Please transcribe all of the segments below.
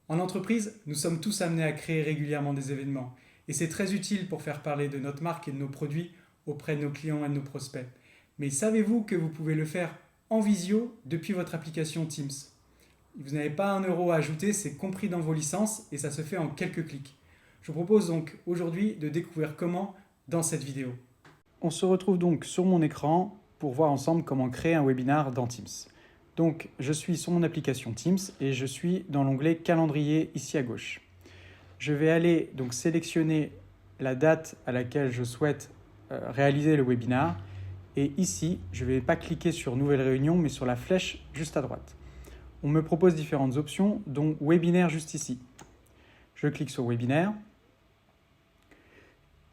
En entreprise, nous sommes tous amenés à créer régulièrement des événements et c'est très utile pour faire parler de notre marque et de nos produits auprès de nos clients et de nos prospects. Mais savez-vous que vous pouvez le faire en visio depuis votre application Teams? Vous n'avez pas un euro à ajouter, c'est compris dans vos licences et ça se fait en quelques clics. Je vous propose donc aujourd'hui de découvrir comment dans cette vidéo. On se retrouve donc sur mon écran pour voir ensemble comment créer un webinar dans Teams. Donc je suis sur mon application Teams et je suis dans l'onglet calendrier ici à gauche. Je vais aller donc sélectionner la date à laquelle je souhaite réaliser le webinar et ici je ne vais pas cliquer sur nouvelle réunion mais sur la flèche juste à droite. On me propose différentes options dont webinaire juste ici. Je clique sur webinaire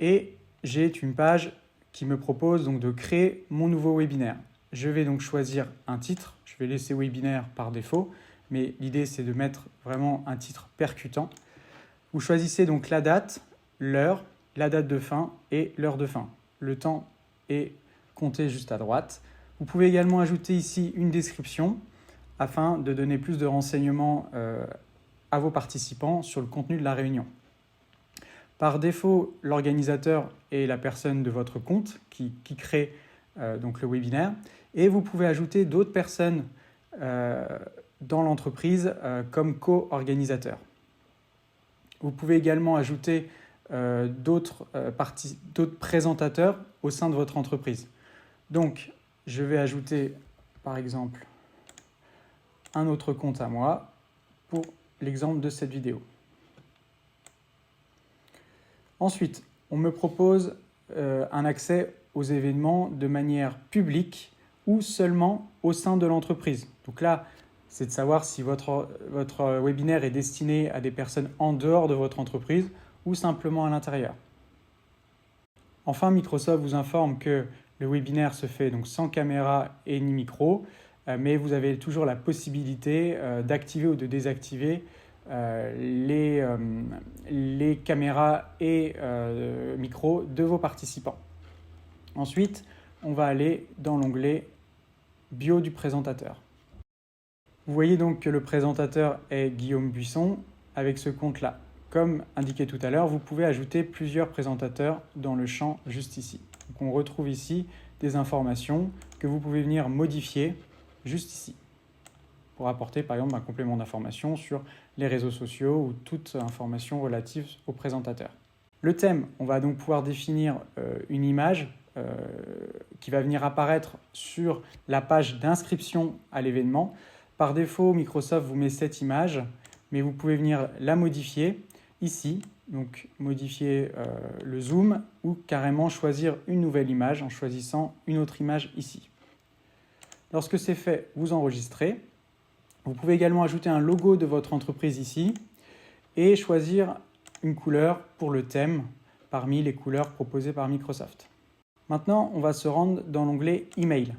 et j'ai une page qui me propose donc de créer mon nouveau webinaire. Je vais donc choisir un titre. Je vais laisser webinaire par défaut, mais l'idée c'est de mettre vraiment un titre percutant. Vous choisissez donc la date, l'heure, la date de fin et l'heure de fin. Le temps est compté juste à droite. Vous pouvez également ajouter ici une description afin de donner plus de renseignements à vos participants sur le contenu de la réunion. Par défaut, l'organisateur est la personne de votre compte qui crée donc le webinaire et vous pouvez ajouter d'autres personnes dans l'entreprise comme co-organisateurs. Vous pouvez également ajouter d'autres présentateurs au sein de votre entreprise. Donc, je vais ajouter par exemple un autre compte à moi pour l'exemple de cette vidéo. Ensuite, on me propose un accès aux événements de manière publique ou seulement au sein de l'entreprise. Donc là, c'est de savoir si votre webinaire est destiné à des personnes en dehors de votre entreprise ou simplement à l'intérieur. Enfin, Microsoft vous informe que le webinaire se fait donc sans caméra et ni micro, mais vous avez toujours la possibilité d'activer ou de désactiver les caméras et micros de vos participants. Ensuite, on va aller dans l'onglet bio du présentateur. Vous voyez donc que le présentateur est Guillaume Buisson avec ce compte-là. Comme indiqué tout à l'heure, vous pouvez ajouter plusieurs présentateurs dans le champ juste ici. Donc on retrouve ici des informations que vous pouvez venir modifier juste ici pour apporter par exemple un complément d'information sur les réseaux sociaux ou toute information relative au présentateur. Le thème, on va donc pouvoir définir une image qui va venir apparaître sur la page d'inscription à l'événement. Par défaut, Microsoft vous met cette image, mais vous pouvez venir la modifier ici, donc modifier le zoom ou carrément choisir une nouvelle image en choisissant une autre image ici. Lorsque c'est fait, vous enregistrez. Vous pouvez également ajouter un logo de votre entreprise ici et choisir une couleur pour le thème parmi les couleurs proposées par Microsoft. Maintenant, on va se rendre dans l'onglet Email.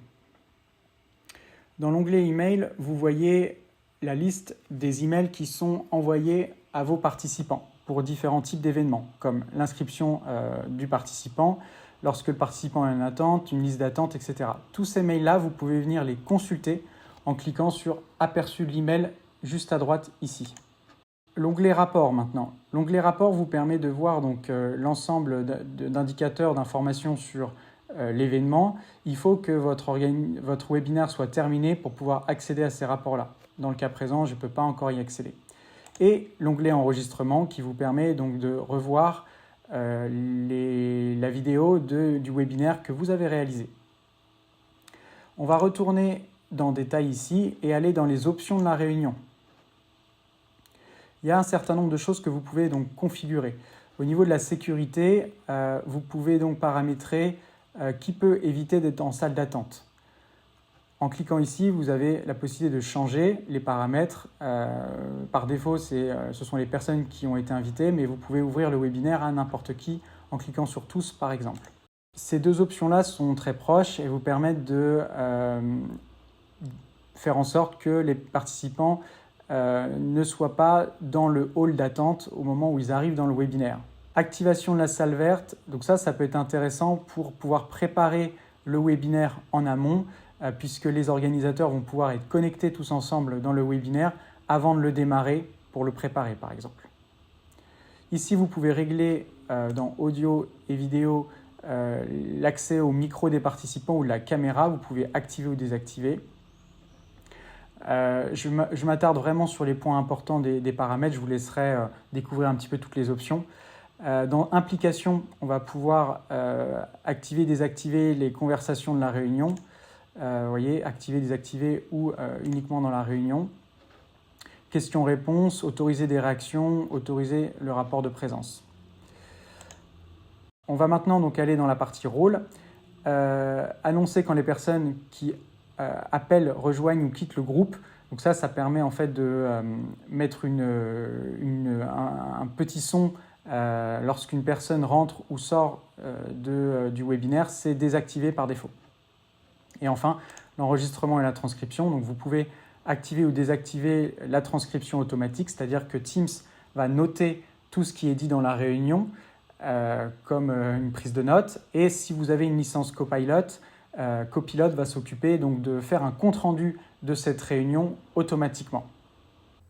Dans l'onglet Email, vous voyez la liste des emails qui sont envoyés à vos participants pour différents types d'événements, comme l'inscription du participant, lorsque le participant est en attente, une liste d'attente, etc. Tous ces mails-là, vous pouvez venir les consulter en cliquant sur Aperçu de l'email juste à droite ici. L'onglet Rapport maintenant. L'onglet Rapport vous permet de voir donc l'ensemble d'indicateurs, d'informations sur l'événement. Il faut que votre webinaire soit terminé pour pouvoir accéder à ces rapports-là. Dans le cas présent, je ne peux pas encore y accéder. Et l'onglet Enregistrement qui vous permet donc de revoir la vidéo du webinaire que vous avez réalisé. On va retourner dans Détails ici et aller dans les options de la réunion. Il y a un certain nombre de choses que vous pouvez donc configurer. Au niveau de la sécurité, vous pouvez donc paramétrer qui peut éviter d'être en salle d'attente. En cliquant ici, vous avez la possibilité de changer les paramètres. Par défaut, ce sont les personnes qui ont été invitées, mais vous pouvez ouvrir le webinaire à n'importe qui en cliquant sur Tous, par exemple. Ces deux options-là sont très proches et vous permettent de faire en sorte que les participants ne soient pas dans le hall d'attente au moment où ils arrivent dans le webinaire. Activation de la salle verte, donc ça peut être intéressant pour pouvoir préparer le webinaire en amont puisque les organisateurs vont pouvoir être connectés tous ensemble dans le webinaire avant de le démarrer pour le préparer par exemple. Ici, vous pouvez régler dans audio et vidéo l'accès au micro des participants ou de la caméra. Vous pouvez activer ou désactiver. Je m'attarde vraiment sur les points importants des paramètres. Je vous laisserai découvrir un petit peu toutes les options. Dans Implication, on va pouvoir activer, désactiver les conversations de la réunion. Vous voyez, activer, désactiver ou uniquement dans la réunion. Questions-réponses, autoriser des réactions, autoriser le rapport de présence. On va maintenant donc aller dans la partie rôle. Annoncer quand les personnes qui appellent, rejoignent ou quittent le groupe. Donc ça permet en fait de mettre un petit son lorsqu'une personne rentre ou sort du webinaire. C'est désactivé par défaut. Et enfin, l'enregistrement et la transcription. Donc vous pouvez activer ou désactiver la transcription automatique, c'est-à-dire que Teams va noter tout ce qui est dit dans la réunion comme une prise de notes. Et si vous avez une licence Copilot, Copilot va s'occuper donc de faire un compte-rendu de cette réunion automatiquement.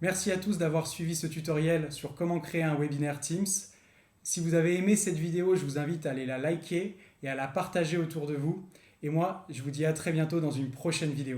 Merci à tous d'avoir suivi ce tutoriel sur comment créer un webinaire Teams. Si vous avez aimé cette vidéo, je vous invite à aller la liker et à la partager autour de vous. Et moi, je vous dis à très bientôt dans une prochaine vidéo.